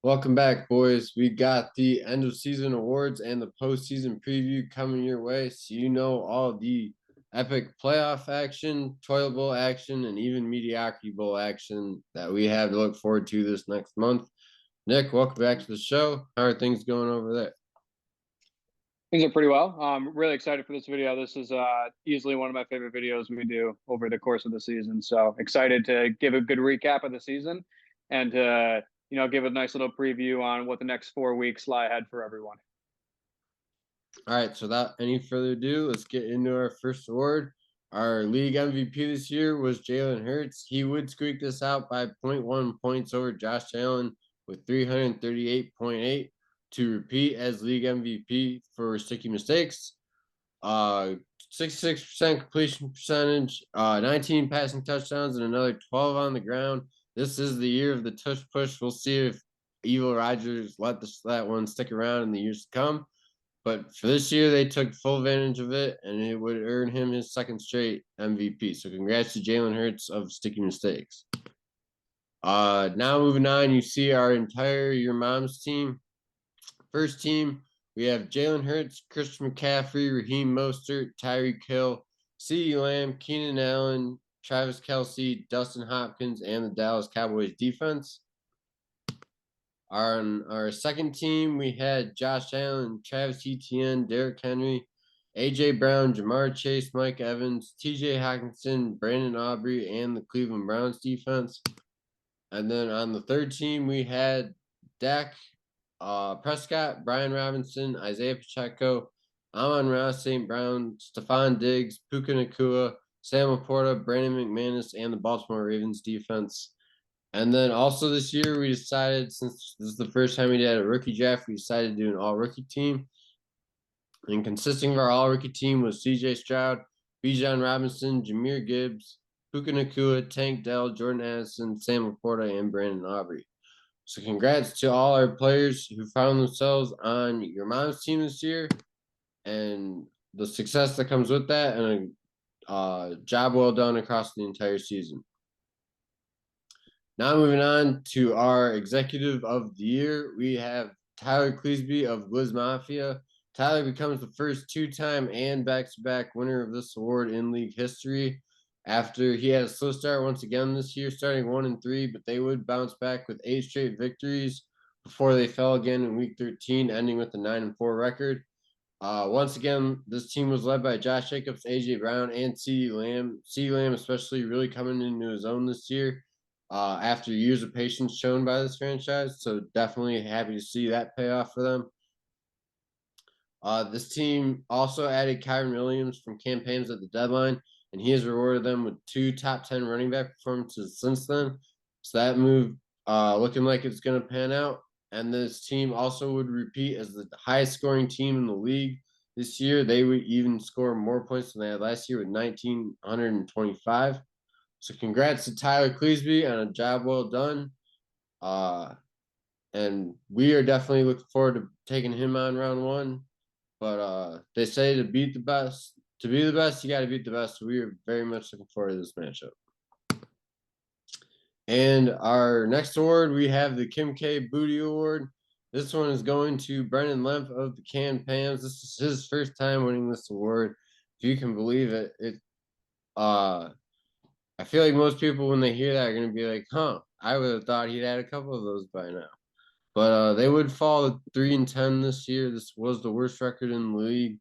Welcome back, boys. We got the end of season awards and the postseason preview coming your way. So you know all the epic playoff action, toilet bowl action, and even mediocrity bowl action that we have to look forward to this next month. Nick, welcome back to the show. How are things going over there? Things are pretty well. I'm really excited for this video. This is easily one of my favorite videos we do over the course of the season. So excited to give a good recap of the season and give a nice little preview on what the next 4 weeks lie ahead for everyone. All right, so without any further ado, let's get into our first award. Our league MVP this year was Jalen Hurts. He would squeak this out by 0.1 points over Josh Allen with 338.8 to repeat as league MVP for sticky mistakes. 66% completion percentage, 19 passing touchdowns, and another 12 on the ground. This is the year of the tush push. We'll see if Evil Rodgers let that one stick around in the years to come. But for this year, they took full advantage of it, and it would earn him his second straight MVP. So congrats to Jalen Hurts of sticky mistakes. Now moving on, you see our entire Your Mom's team. First team, we have Jalen Hurts, Christian McCaffrey, Raheem Mostert, Tyreek Hill, CeeDee Lamb, Keenan Allen, Travis Kelce, Dustin Hopkins, and the Dallas Cowboys defense. On our second team, we had Josh Allen, Travis Etienne, Derrick Henry, A.J. Brown, Jamar Chase, Mike Evans, T.J. Hockenson, Brandon Aubrey, and the Cleveland Browns defense. And then on the third team, we had Dak Prescott, Brian Robinson, Isaiah Pacheco, Amon-Ra St. Brown, Stephon Diggs, Puka Nacua, Sam Laporta, Brandon McManus, and the Baltimore Ravens defense. And then also this year, we decided, since this is the first time we did a rookie draft, we decided to do an all-rookie team. And consisting of our all-rookie team was C.J. Stroud, Bijan Robinson, Jahmyr Gibbs, Puka Nacua, Tank Dell, Jordan Addison, Sam Laporta, and Brandon Aubrey. So congrats to all our players who found themselves on Your Mom's team this year and the success that comes with that, and a job well done across the entire season. Now moving on to our executive of the year, we have Tyler Cleesby of Gliz Mafia. Tyler becomes the first two-time and back-to-back winner of this award in league history after he had a slow start once again this year, starting 1-3, but they would bounce back with 8 straight victories before they fell again in week 13, ending with a 9-4 record. Once again, this team was led by Josh Jacobs, A.J. Brown, and CeeDee Lamb. CeeDee Lamb especially really coming into his own this year. After years of patience shown by this franchise. So definitely happy to see that pay off for them. This team also added Kyren Williams from Pams at the deadline, and he has rewarded them with 2 top 10 running back performances since then. So that move looking like it's going to pan out. And this team also would repeat as the highest scoring team in the league this year. They would even score more points than they had last year with 1,925. So congrats to Tyler Cleesby on a job well done. And we are definitely looking forward to taking him on round 1. But they say to be the best, you got to beat the best. So we are very much looking forward to this matchup. And our next award, we have the Kim K. Booty Award. This one is going to Brendan Lemp of the Can Pams. This is his first time winning this award. If you can believe it. I feel like most people, when they hear that, are going to be like, I would have thought he'd had a couple of those by now. But they would fall 3-10 this year. This was the worst record in the league.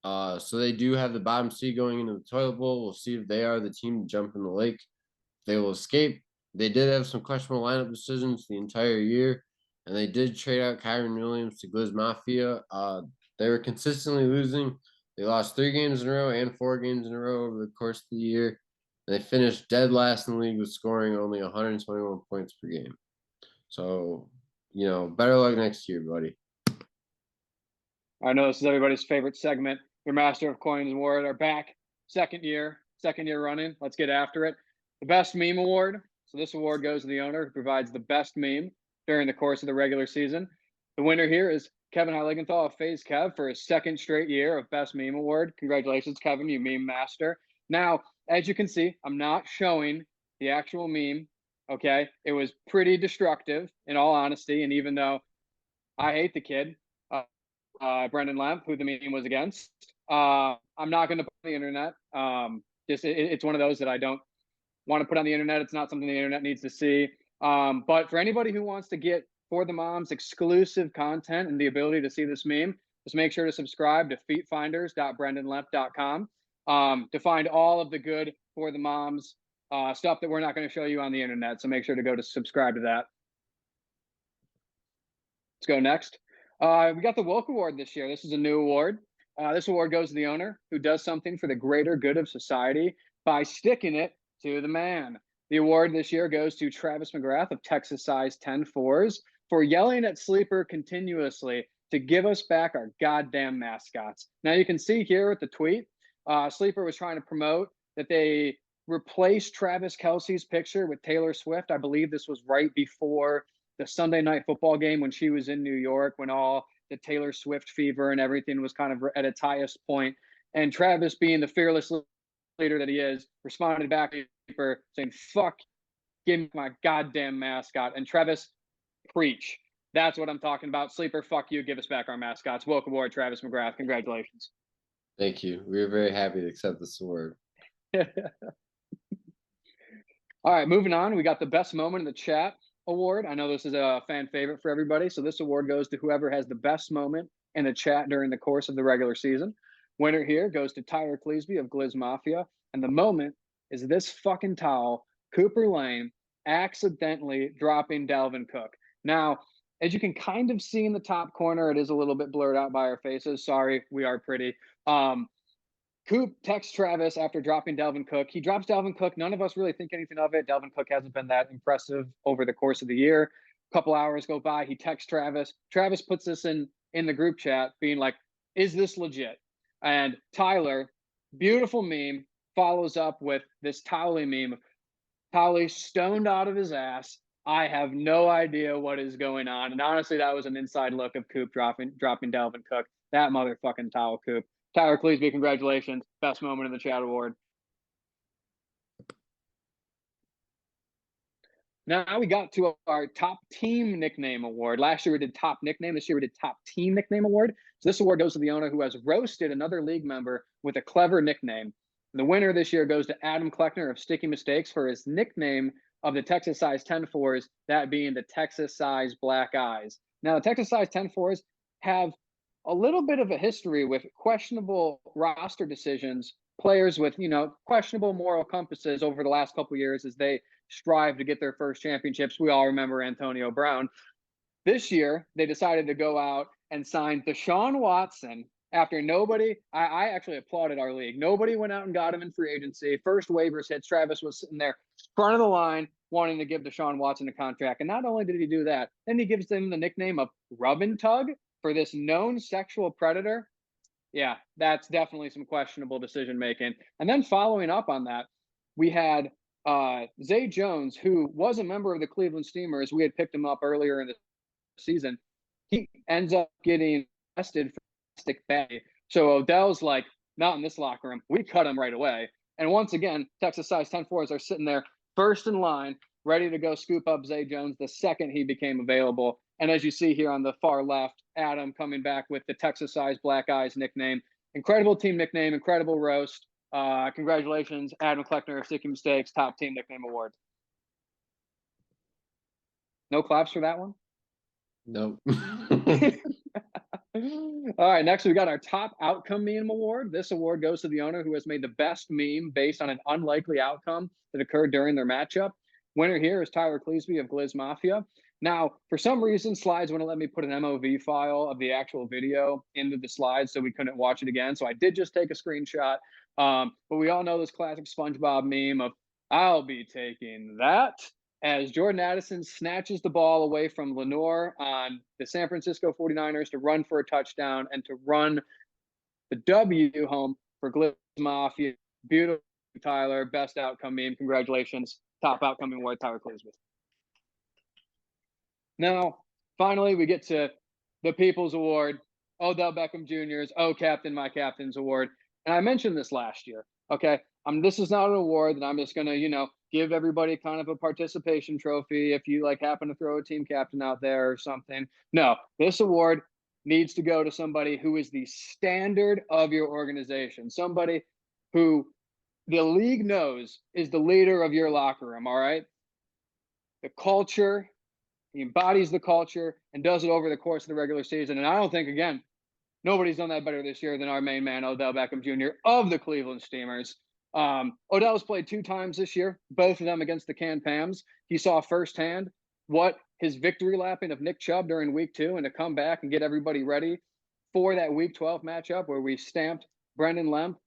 So they do have the bottom seed going into the toilet bowl. We'll see if they are the team to jump in the lake. They will escape. They did have some questionable lineup decisions the entire year, and they did trade out Kyren Williams to Gliz Mafia. They were consistently losing. They lost 3 games in a row and 4 games in a row over the course of the year. They finished dead last in the league with scoring only 121 points per game. So, better luck next year, buddy. I know this is everybody's favorite segment. Your Master of Coins Award are back. Second year running. Let's get after it. The Best Meme Award. So this award goes to the owner who provides the best meme during the course of the regular season. The winner here is Kevin Heiligenthal of FaZe Kev for his second straight year of Best Meme Award. Congratulations, Kevin, you meme master. Now, as you can see, I'm not showing the actual meme Okay, it was pretty destructive, in all honesty. And even though I hate the kid, Brendan Lemp, who the meme was against, I'm not going to put on the internet. It's one of those that I don't want to put on the internet. It's not something the internet needs to see. But for anybody who wants to get For the Moms exclusive content and the ability to see this meme, just make sure to subscribe to feetfinders.brendanlemp.com to find all of the good For the Moms stuff that we're not going to show you on the internet. So make sure to go to subscribe to that. Let's go next. We got the Woke Award this year. This is a new award. This award goes to the owner who does something for the greater good of society by sticking it to the man. The award this year goes to Travis McGrath of Texas Size 10-4s for yelling at Sleeper continuously to give us back our goddamn mascots. Now you can see here with the tweet, Sleeper was trying to promote that they replaced Travis Kelce's picture with Taylor Swift. I believe this was right before the Sunday Night Football game when she was in New York, when all the Taylor Swift fever and everything was kind of at its highest point. And Travis, being the fearless leader that he is, responded back to Sleeper saying, "Fuck, give me my goddamn mascot." And Travis, preach. That's what I'm talking about. Sleeper, fuck you. Give us back our mascots. Welcome aboard, Travis McGrath. Congratulations. Thank you. We're very happy to accept this award. All right, moving on. We got the Best Moment in the Chat award. I know this is a fan favorite for everybody. So this award goes to whoever has the best moment in the chat during the course of the regular season. Winner here goes to Tyler Cleesby of Gliz Mafia. And the moment is this fucking towel, Cooper Lane accidentally dropping Dalvin Cook. Now, as you can kind of see in the top corner, it is a little bit blurred out by our faces. Sorry, we are pretty. Coop texts Travis after dropping Dalvin Cook. He drops Dalvin Cook. None of us really think anything of it. Dalvin Cook hasn't been that impressive over the course of the year. A couple hours go by. He texts Travis. Travis puts this in the group chat being like, "Is this legit?" And Tyler, beautiful meme, follows up with this Towley meme. Towley stoned out of his ass. I have no idea what is going on. And honestly, that was an inside look of Coop dropping Dalvin Cook. That motherfucking towel, Coop. Tyler Cleesby, congratulations. Best moment in the chat award. Now we got to our top team nickname award. Last year we did top nickname. This year we did top team nickname award. So this award goes to the owner who has roasted another league member with a clever nickname. The winner this year goes to Adam Kleckner of Sticky Mistakes for his nickname of the Texas Size 10-4s, that being the Texas Size Black Eyes. Now the Texas Size 10-4s have a little bit of a history with questionable roster decisions, players with, questionable moral compasses over the last couple of years as they strive to get their first championships. We all remember Antonio Brown. This year, they decided to go out and sign Deshaun Watson after nobody, I actually applauded our league. Nobody went out and got him in free agency. First waivers hits. Travis was sitting there front of the line wanting to give Deshaun Watson a contract. And not only did he do that, then he gives them the nickname of Rub and Tug for this known sexual predator. Yeah, that's definitely some questionable decision making. And then following up on that, we had Zay Jones, who was a member of the Cleveland Steamers. We had picked him up earlier in the season. He ends up getting arrested for plastic bag. So Odell's like, not in this locker room. We cut him right away. And once again, Texas Size 10-4s are sitting there first in line, ready to go scoop up Zay Jones the second he became available. And as you see here on the far left, Adam coming back with the Texas Size Black Eyes nickname. Incredible team nickname, incredible roast. Congratulations, Adam Kleckner of Sticky Mistakes, top team nickname award. No claps for that one? Nope. All right, next we got our top outcome meme award. This award goes to the owner who has made the best meme based on an unlikely outcome that occurred during their matchup. Winner here is Tyler Cleesby of Gliz Mafia. Now, for some reason, Slides wouldn't let me put an MOV file of the actual video into the slides, so we couldn't watch it again. So I did just take a screenshot. But we all know this classic SpongeBob meme of, "I'll be taking that," as Jordan Addison snatches the ball away from Lenore on the San Francisco 49ers to run for a touchdown and to run the W home for Gliz Mafia. Beautiful, Tyler. Best outcome meme. Congratulations. Top outcome award, Tyler Cleesby. Now, finally, we get to the People's Award, Odell Beckham Jr.'s Oh Captain, My Captain's Award. And I mentioned this last year, okay? This is not an award that I'm just gonna, give everybody kind of a participation trophy if you like happen to throw a team captain out there or something. No, this award needs to go to somebody who is the standard of your organization, somebody who the league knows is the leader of your locker room. All right, the culture, he embodies the culture and does it over the course of the regular season. And I don't think, again, nobody's done that better this year than our main man, Odell Beckham Jr. of the Cleveland Steamers. Odell's played 2 times this year, both of them against the Pams. He saw firsthand what his victory lapping of Nick Chubb during week 2 and to come back and get everybody ready for that week 12 matchup where we stamped Brendan Lemp.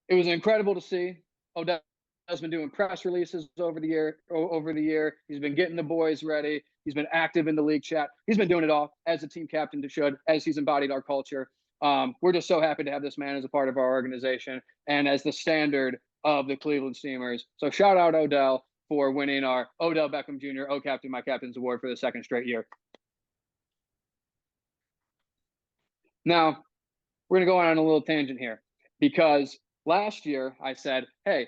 It was incredible to see. Odell has been doing press releases over the year. He's been getting the boys ready. He's been active in the league chat. He's been doing it all as a team captain should, as he's embodied our culture. We're just so happy to have this man as a part of our organization and as the standard of the Cleveland Steamers. So shout out Odell for winning our Odell Beckham Jr. Oh Captain, My Captain's Award for the 2nd straight year. Now, we're going to go on a little tangent here because last year I said, hey,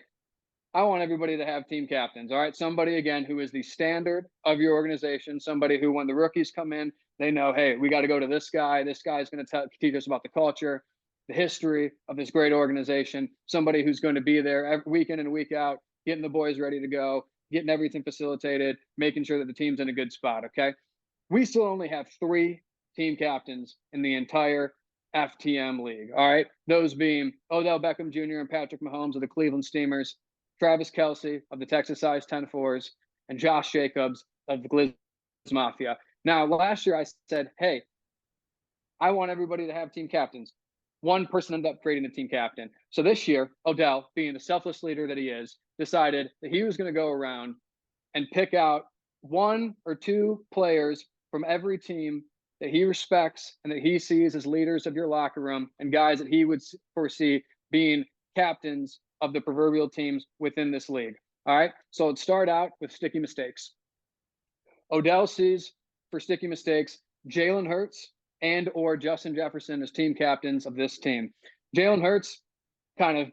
I want everybody to have team captains. All right. Somebody, again, who is the standard of your organization, somebody who, when the rookies come in, they know, hey, we got to go to this guy. This guy is going to teach us about the culture, the history of this great organization, somebody who's going to be there every week in and week out, getting the boys ready to go, getting everything facilitated, making sure that the team's in a good spot. Okay. We still only have 3 team captains in the entire FTM league. All right. Those being Odell Beckham Jr. and Patrick Mahomes of the Cleveland Steamers, Travis Kelce of the Texas Size 10-4s, and Josh Jacobs of the Gliz Mafia. Now, last year I said, hey, I want everybody to have team captains. One person ended up creating a team captain. So this year, Odell, being the selfless leader that he is, decided that he was going to go around and pick out 1 or 2 players from every team that he respects and that he sees as leaders of your locker room and guys that he would foresee being captains of the proverbial teams within this league. All right. So let's start out with sticky mistakes. Odell sees for sticky mistakes Jalen Hurts and or Justin Jefferson as team captains of this team. Jalen Hurts, kind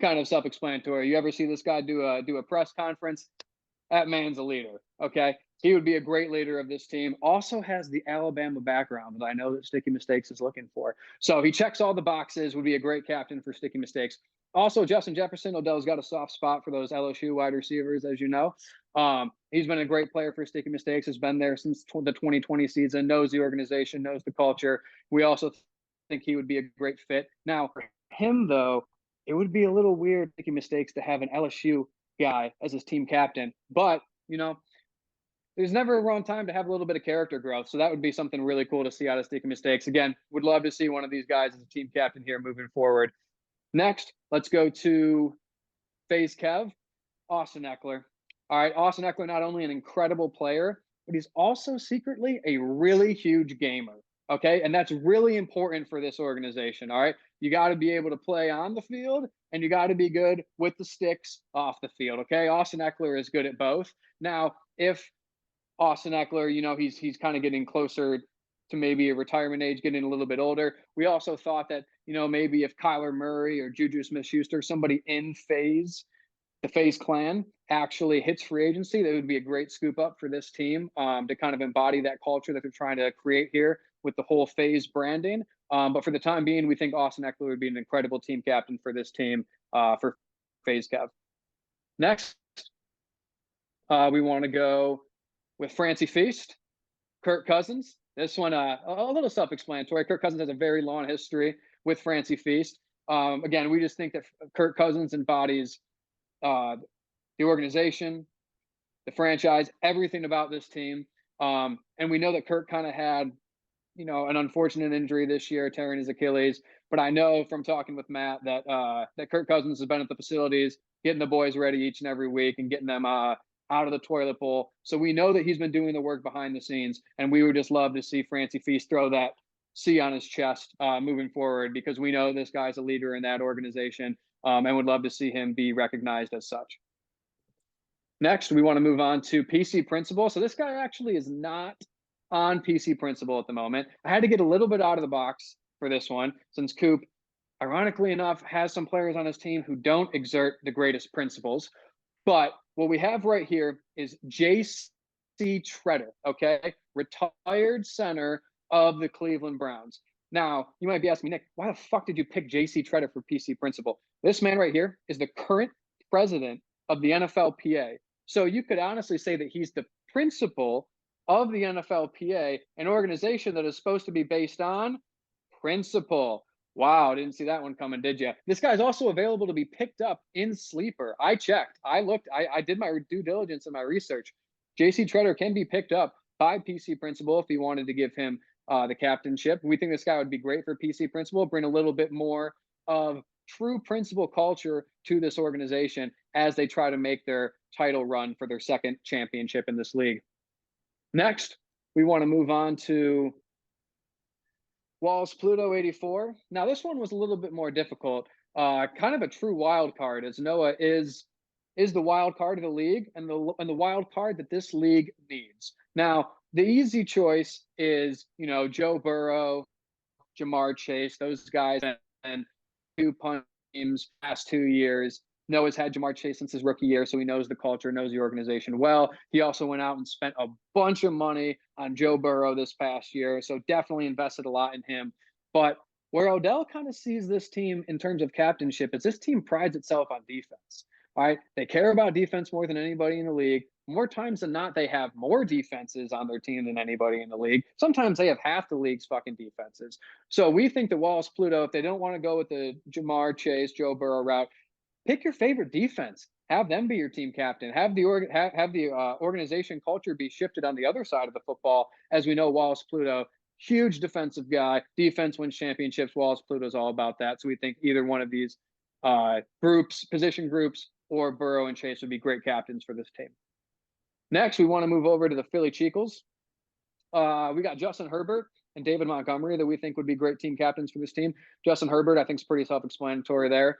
of self-explanatory. You ever see this guy do a press conference? That man's a leader. Okay. He would be a great leader of this team. Also has the Alabama background that I know that Sticky Mistakes is looking for. So he checks all the boxes, would be a great captain for Sticky Mistakes. Also, Justin Jefferson, Odell's got a soft spot for those LSU wide receivers, as you know. He's been a great player for Sticky Mistakes, has been there since the 2020 season, knows the organization, knows the culture. We also think he would be a great fit. Now, for him, though, it would be a little weird, Sticky Mistakes, to have an LSU guy as his team captain. But, there's never a wrong time to have a little bit of character growth. So that would be something really cool to see out of Sticky Mistakes. Again, would love to see one of these guys as a team captain here moving forward. Next, let's go to FaZe Kev, Austin Eckler. All right, Austin Eckler, not only an incredible player, but he's also secretly a really huge gamer. Okay, and that's really important for this organization. All right, you got to be able to play on the field and you got to be good with the sticks off the field. Okay, Austin Eckler is good at both. Now, if Austin Eckler, he's kind of getting closer to maybe a retirement age, getting a little bit older. We also thought that, maybe if Kyler Murray or Juju Smith-Schuster, somebody in FaZe, the FaZe clan, actually hits free agency, that would be a great scoop up for this team to kind of embody that culture that they're trying to create here with the whole FaZe branding. But for the time being, we think Austin Eckler would be an incredible team captain for this team for FaZe Kev. Next, we want to go with Francy Feast, Kirk Cousins. This one, a little self-explanatory. Kirk Cousins has a very long history with Francy Feast. Again, we just think that Kirk Cousins embodies the organization, the franchise, everything about this team. And we know that Kirk kind of had, an unfortunate injury this year, tearing his Achilles. But I know from talking with Matt that Kirk Cousins has been at the facilities, getting the boys ready each and every week and getting them out of the toilet bowl. So we know that he's been doing the work behind the scenes, and we would just love to see Francy Feast throw that C on his chest moving forward, because we know this guy's a leader in that organization and would love to see him be recognized as such. Next, we want to move on to PC Principal. So this guy actually is not on PC Principal at the moment. I had to get a little bit out of the box for this one, since Coop ironically enough, has some players on his team who don't exert the greatest principles. But what we have right here is J.C. Tretter, okay? Retired center of the Cleveland Browns. Now, you might be asking me, Nick, why the fuck did you pick J.C. Tretter for PC principal? This man right here is the current president of the NFLPA. So you could honestly say that he's the principal of the NFLPA, an organization that is supposed to be based on principle. Wow, didn't see that one coming, did you? This guy's also available to be picked up in Sleeper. I checked. I looked. I did my due diligence and my research. J.C. Tretter can be picked up by PC Principal if he wanted to give him the captainship. We think this guy would be great for PC Principal, bring a little bit more of true principal culture to this organization as they try to make their title run for their second championship in this league. Next, we want to move on to Wallace Pluto 84. Now, this one was a little bit more difficult. Kind of a true wild card, as Noah is the wild card of the league and the wild card that this league needs. Now, the easy choice is, Joe Burrow, Jamar Chase, those guys, and two punt teams past 2 years. Noah's had Jamar Chase since his rookie year, so he knows the culture, knows the organization well. He also went out and spent a bunch of money on Joe Burrow this past year, so definitely invested a lot in him. But where Odell kind of sees this team in terms of captainship is this team prides itself on defense. All right, they care about defense more than anybody in the league. More times than not, they have more defenses on their team than anybody in the league. Sometimes they have half the league's fucking defenses. So we think that Wallace Pluto, if they don't want to go with the Jamar Chase, Joe Burrow route, pick your favorite defense. Have them be your team captain. Have the organization culture be shifted on the other side of the football. As we know, Wallace Pluto, huge defensive guy. Defense wins championships. Wallace Pluto is all about that. So we think either one of these position groups, or Burrow and Chase would be great captains for this team. Next, we want to move over to the Philly Cheekles. We got Justin Herbert and David Montgomery that we think would be great team captains for this team. Justin Herbert, I think, is pretty self-explanatory there.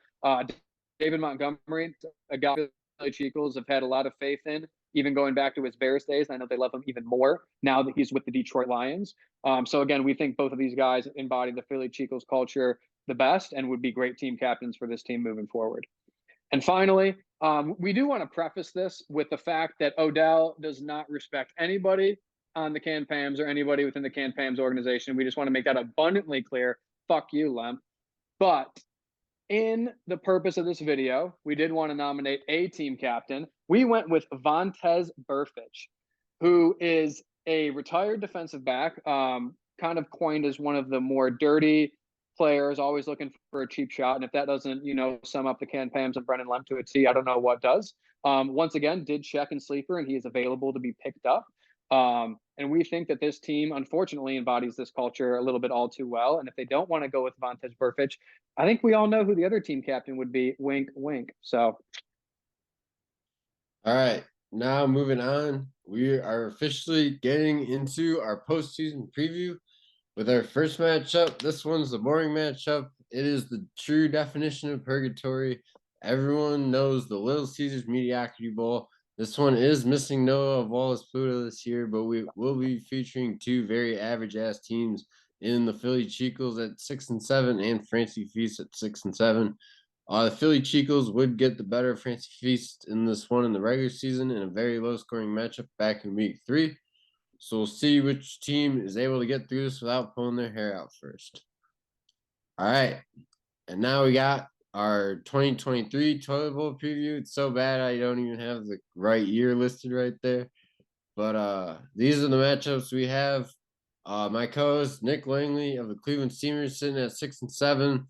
David Montgomery, a guy the Cheekles have had a lot of faith in, even going back to his Bears days. And I know they love him even more now that he's with the Detroit Lions. So again, we think both of these guys embody the Philly Cheekles culture the best and would be great team captains for this team moving forward. And finally, we do want to preface this with the fact that Odell does not respect anybody on the Can Pams or anybody within the Can Pams organization. We just want to make that abundantly clear. Fuck you, Lem. But in the purpose of this video, we did want to nominate a team captain. We went with Vontaze Burfict, who is a retired defensive back, kind of coined as one of the more dirty players, always looking for a cheap shot. And if that doesn't, sum up the Can Pams and Brennan Lem to a T, I don't know what does. Once again, did check in Sleeper, and he is available to be picked up. And we think that this team, unfortunately, embodies this culture a little bit all too well. And if they don't want to go with Vontaze Burfict, I think we all know who the other team captain would be. Wink, wink. So. All right. Now moving on, we are officially getting into our postseason preview with our first matchup. This one's the boring matchup. It is the true definition of purgatory. Everyone knows the Little Caesars Mediocrity Bowl. This one is missing Noah of Wallace Pluto this year, but we will be featuring two very average-ass teams in the Philly Cheekles at 6-7 and Francy Feast at 6-7. The Philly Cheekles would get the better of Francy Feast in this one in the regular season in a very low-scoring matchup back in Week 3. So we'll see which team is able to get through this without pulling their hair out first. All right. And now we got our 2023 Toilet Bowl preview. It's so bad I don't even have the right year listed right there. But these are the matchups we have. My co-host Nick Langley of the Cleveland Steamers sitting at 6-7.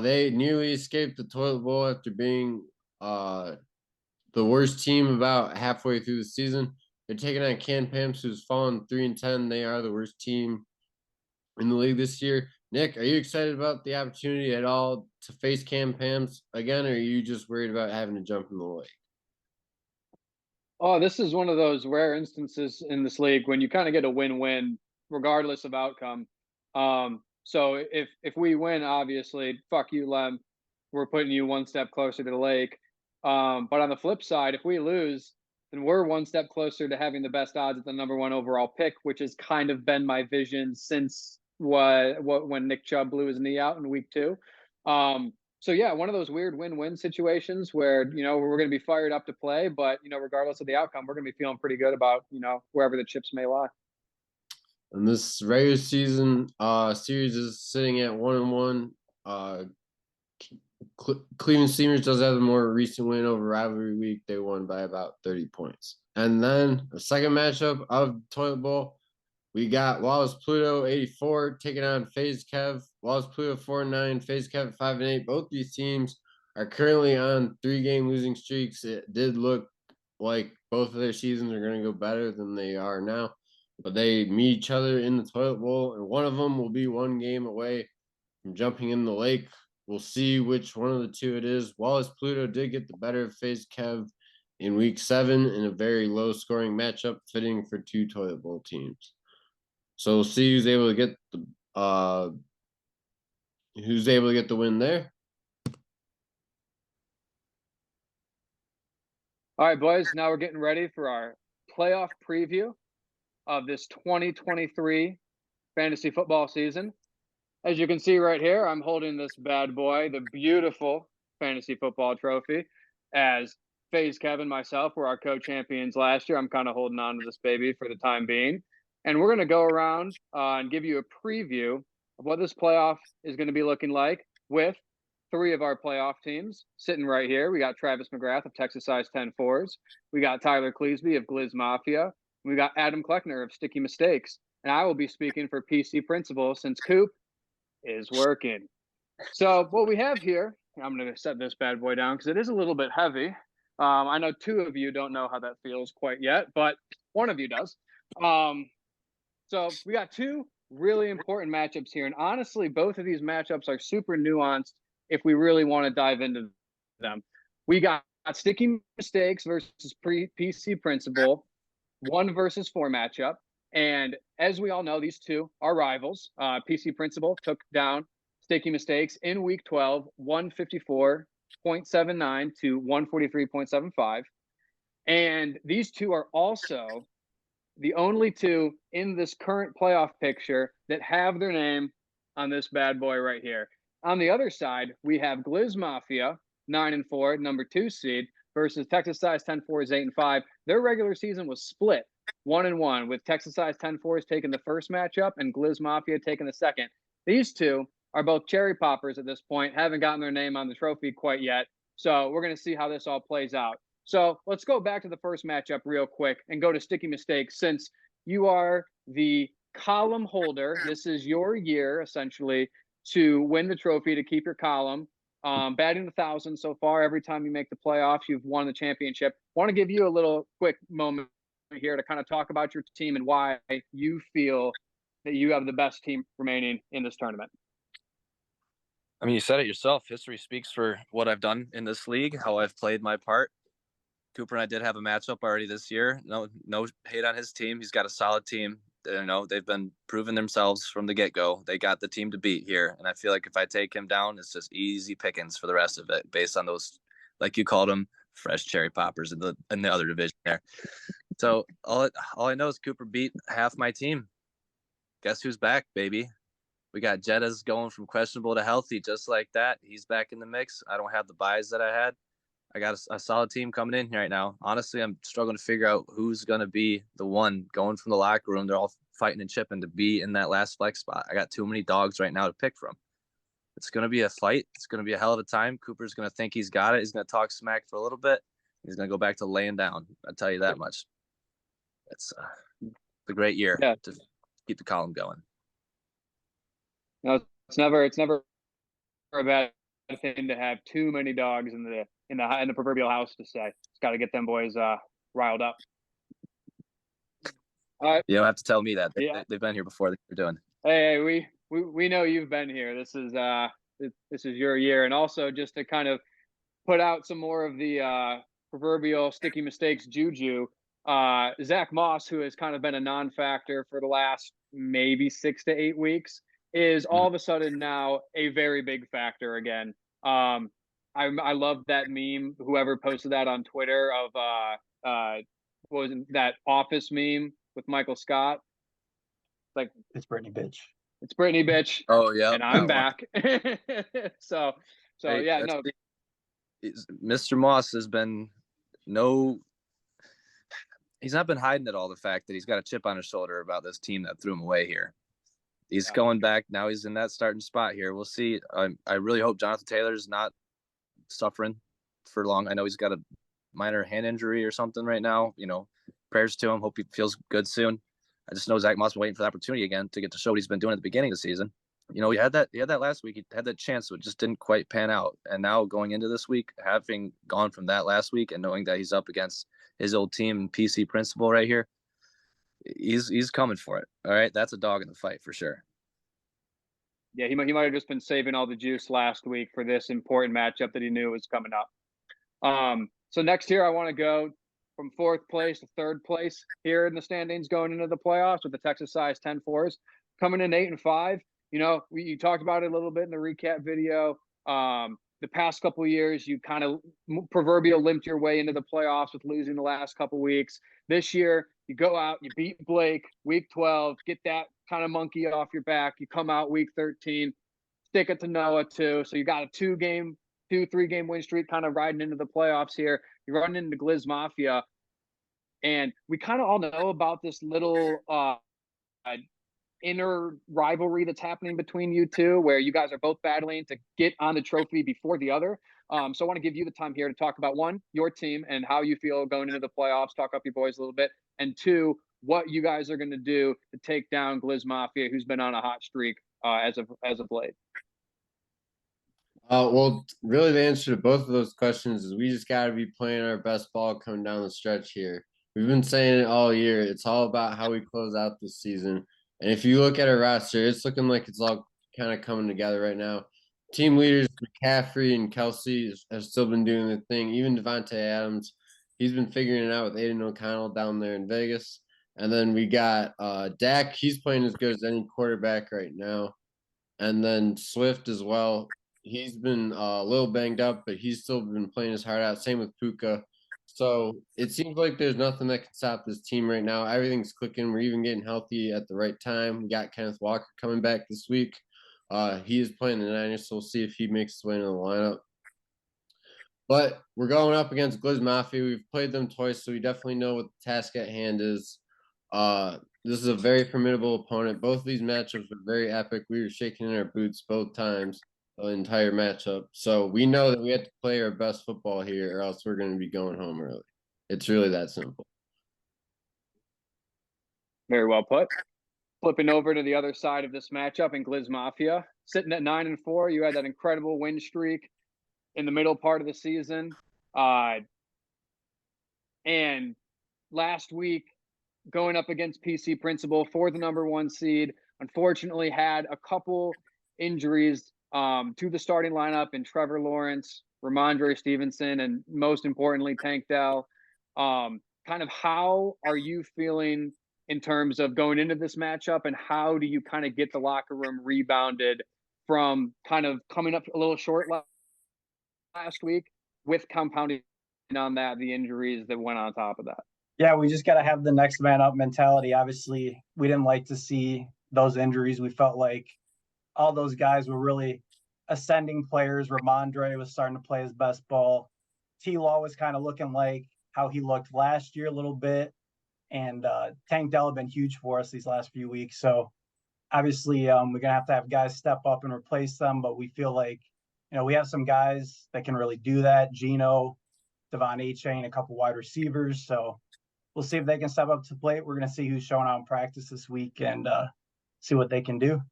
They nearly escaped the Toilet Bowl after being the worst team about halfway through the season. They're taking on Can Pams, who's fallen 3-10. They are the worst team in the league this year. Nick, are you excited about the opportunity at all to face Can Pams again, or are you just worried about having to jump in the lake? Oh, this is one of those rare instances in this league when you kind of get a win-win regardless of outcome. So if we win, obviously, fuck you, Lem. We're putting you one step closer to the lake. But on the flip side, if we lose, then we're one step closer to having the best odds at the #1 overall pick, which has kind of been my vision since when Nick Chubb blew his knee out in Week 2. So yeah, one of those weird win-win situations where, we're going to be fired up to play, but, regardless of the outcome, we're going to be feeling pretty good about, wherever the chips may lie. And this regular season series is sitting at 1-1. Cleveland Steamers does have a more recent win over rivalry week. They won by about 30 points. And then the second matchup of Toilet Bowl, we got Wallace Pluto 84 taking on FaZe Kev. Wallace Pluto 4-9, FaZe Kev 5-8. Both these teams are currently on 3-game losing streaks. It did look like both of their seasons are going to go better than they are now, but they meet each other in the Toilet Bowl, and one of them will be 1 game away from jumping in the lake. We'll see which one of the two it is. Wallace Pluto did get the better of FaZe Kev in week 7 in a very low-scoring matchup, fitting for 2 Toilet Bowl teams. So we'll see who's able to get the win there. All right, boys. Now we're getting ready for our playoff preview of this 2023 fantasy football season. As you can see right here, I'm holding this bad boy, the beautiful fantasy football trophy. As FaZe Kev and myself were our co-champions last year, I'm kind of holding on to this baby for the time being. And we're going to go around and give you a preview of what this playoff is going to be looking like with 3 of our playoff teams sitting right here. We got Travis McGrath of Texas Size 10-4s. We got Tyler Cleesby of Gliz Mafia. We got Adam Kleckner of Sticky Mistakes. And I will be speaking for PC Principal since Coop is working. So what we have here, I'm going to set this bad boy down because it is a little bit heavy. I know 2 of you don't know how that feels quite yet, but one of you does. So we got 2 really important matchups here. And honestly, both of these matchups are super nuanced if we really want to dive into them. We got Sticky Mistakes versus PC Principal, 1 versus 4 matchup. And as we all know, these 2 are rivals. PC Principal took down Sticky Mistakes in week 12, 154.79 to 143.75. And these 2 are also the only 2 in this current playoff picture that have their name on this bad boy right here. On the other side, we have Gliz Mafia, 9-4, number 2 seed, versus Texas Size 10-4s, 8-5. Their regular season was split 1-1, with Texas Size 10-4s taking the first matchup and Gliz Mafia taking the second. These 2 are both cherry poppers at this point, haven't gotten their name on the trophy quite yet. So we're going to see how this all plays out. So let's go back to the first matchup real quick and go to Sticky Mistakes. Since you are the column holder, this is your year essentially to win the trophy, to keep your column. Batting 1,000 so far. Every time you make the playoffs, you've won the championship. Want to give you a little quick moment here to kind of talk about your team and why you feel that you have the best team remaining in this tournament. I mean, you said it yourself. History speaks for what I've done in this league, how I've played my part. Cooper and I did have a matchup already this year. No hate on his team. He's got a solid team. They've been proving themselves from the get-go. They got the team to beat here. And I feel like if I take him down, it's just easy pickings for the rest of it based on those, like you called them, fresh cherry poppers in the other division there. So all I know is Cooper beat half my team. Guess who's back, baby? We got Jetta's going from questionable to healthy just like that. He's back in the mix. I don't have the buys that I had. I got a solid team coming in right now. Honestly, I'm struggling to figure out who's going to be the one going from the locker room. They're all fighting and chipping to be in that last flex spot. I got too many dogs right now to pick from. It's going to be a fight. It's going to be a hell of a time. Cooper's going to think he's got it. He's going to talk smack for a little bit. He's going to go back to laying down. I'll tell you that much. It's a great year to keep the column going. No, it's never a bad thing to have too many dogs in the proverbial house to say. It's got to get them boys riled up. You don't have to tell me that. They've been here before. They're doing. Hey, we know you've been here. This is your year, and also just to kind of put out some more of the proverbial Sticky Mistakes juju. Zach Moss, who has kind of been a non-factor for the last maybe 6 to 8 weeks, is all of a sudden now a very big factor again. I love that meme. Whoever posted that on Twitter of what was that Office meme with Michael Scott? Like, it's Brittany bitch. It's Brittany, bitch. Oh yeah, And I'm that back. so Hey, yeah, no. Mr. Moss has been he's not been hiding at all the fact that he's got a chip on his shoulder about this team that threw him away here. He's going back now. He's in that starting spot here. We'll see. I really hope Jonathan Taylor's not suffering for long. I know he's got a minor hand injury or something right now. Prayers to him. Hope he feels good soon. I just know Zach Moss been waiting for the opportunity again to get to show what he's been doing at the beginning of the season. He had that last week. He had that chance, so it just didn't quite pan out. And now going into this week, having gone from that last week and knowing that he's up against his old team, PC Principal right here, he's coming for it. All right, that's a dog in the fight for sure. Yeah, he might have just been saving all the juice last week for this important matchup that he knew was coming up. So next here, I want to go from 4th place to 3rd place here in the standings going into the playoffs with the Texas size 10-4s coming in 8-5. You talked about it a little bit in the recap video. The past couple of years, you kind of proverbial limped your way into the playoffs with losing the last couple of weeks. This year, you go out, you beat Blake week 12, get that kind of monkey off your back. You come out week 13, stick it to Noah too. So you got a 3-game win streak kind of riding into the playoffs here. You're running into Gliz Mafia. And we kind of all know about this little inner rivalry that's happening between you two, where you guys are both battling to get on the trophy before the other. So I want to give you the time here to talk about, 1, your team and how you feel going into the playoffs, talk up your boys a little bit, and 2, what you guys are going to do to take down Gliz Mafia, who's been on a hot streak as of late. Well, really the answer to both of those questions is we just got to be playing our best ball coming down the stretch here. We've been saying it all year. It's all about how we close out this season. And if you look at our roster, it's looking like it's all kind of coming together right now. Team leaders McCaffrey and Kelsey have still been doing their thing. Even Devontae Adams, he's been figuring it out with Aiden O'Connell down there in Vegas. And then we got Dak. He's playing as good as any quarterback right now. And then Swift as well. He's been a little banged up, but he's still been playing his heart out. Same with Puka. So it seems like there's nothing that can stop this team right now. Everything's clicking. We're even getting healthy at the right time. We got Kenneth Walker coming back this week. He is playing the Niners, so we'll see if he makes his way into the lineup. But we're going up against Gliz Mafia. We've played them twice, so we definitely know what the task at hand is. This is a very formidable opponent. Both of these matchups were very epic. We were shaking in our boots both times the entire matchup. So we know that we have to play our best football here or else we're going to be going home early. It's really that simple. Very well put. Flipping over to the other side of this matchup in Gliz Mafia, sitting at 9-4, you had that incredible win streak in the middle part of the season. And last week, going up against PC Principal for the #1 seed, unfortunately had a couple injuries to the starting lineup in Trevor Lawrence, Ramondre Stevenson, and most importantly, Tank Dell. Kind of how are you feeling in terms of going into this matchup, and how do you kind of get the locker room rebounded from kind of coming up a little short last week with compounding on that, the injuries that went on top of that? Yeah, we just got to have the next man up mentality. Obviously, we didn't like to see those injuries. We felt like all those guys were really ascending players. Ramondre was starting to play his best ball. T-Law was kind of looking like how he looked last year a little bit. And Tank Dell had been huge for us these last few weeks. So obviously, we're going to have guys step up and replace them. But we feel like, we have some guys that can really do that. Gino, Devon A-Chain, a couple wide receivers. So we'll see if they can step up to plate. We're going to see who's showing out in practice this week and see what they can do.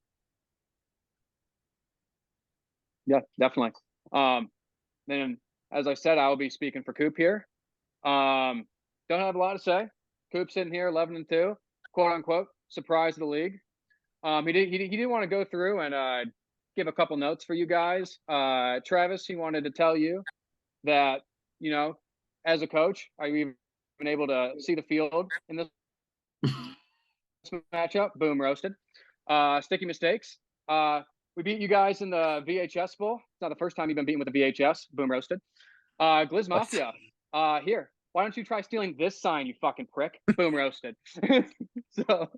Yeah, definitely. Then, as I said, I will be speaking for Coop here. Don't have a lot to say. Coop's sitting here 11-2, quote unquote, surprise of the league. He didn't want to go through and give a couple notes for you guys. Travis, he wanted to tell you that, as a coach, are you even able to see the field in this matchup? Boom, roasted. Sticky mistakes. We beat you guys in the VHS Bowl. It's not the first time you've been beaten with a VHS. Boom, roasted. Gliz Mafia. Here. Why don't you try stealing this sign, you fucking prick? Boom, roasted. So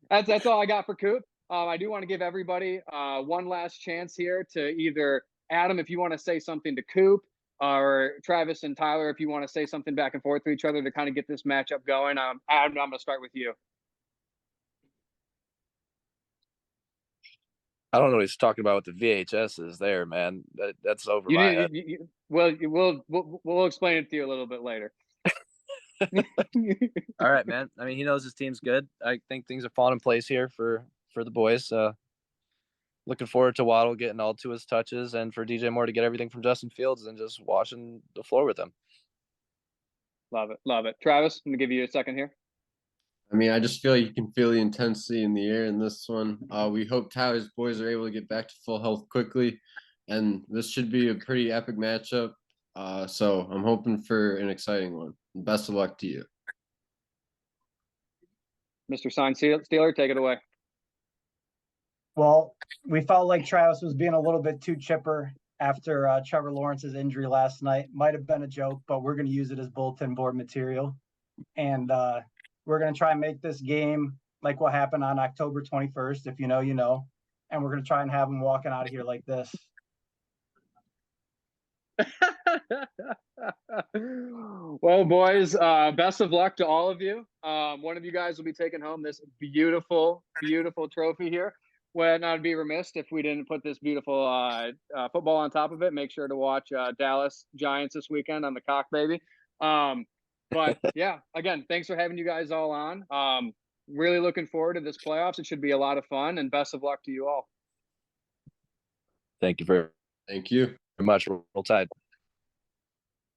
that's all I got for Coop. I do want to give everybody one last chance here to either Adam, if you want to say something to Coop, or Travis and Tyler, if you want to say something back and forth to each other to kind of get this matchup going. Adam, I'm going to start with you. I don't know what he's talking about with the VHS there, man. That's over my head. We'll explain it to you a little bit later. All right, man. I mean, he knows his team's good. I think things are falling in place here for the boys. Looking forward to Waddle getting all to his touches, and for DJ Moore to get everything from Justin Fields and just washing the floor with him. Love it. Love it. Travis, I'm going to give you a second here. I mean, I just feel like you can feel the intensity in the air in this one. We hope Tyler's boys are able to get back to full health quickly, and this should be a pretty epic matchup. So I'm hoping for an exciting one. Best of luck to you. Mr. Sign Stealer, take it away. Well, we felt like Travis was being a little bit too chipper after Trevor Lawrence's injury last night. Might have been a joke, but we're going to use it as bulletin board material. And we're going to try and make this game like what happened on October 21st. If you know, you know. And we're going to try and have them walking out of here like this. Well, boys, best of luck to all of you. One of you guys will be taking home this beautiful, beautiful trophy here. When I'd be remiss if we didn't put this beautiful football on top of it. Make sure to watch Dallas Giants this weekend on the Cock Baby. But yeah, again, thanks for having you guys all on. Really looking forward to this playoffs. It should be a lot of fun, and best of luck to you all. Thank you very Thank you much. Roll Tide.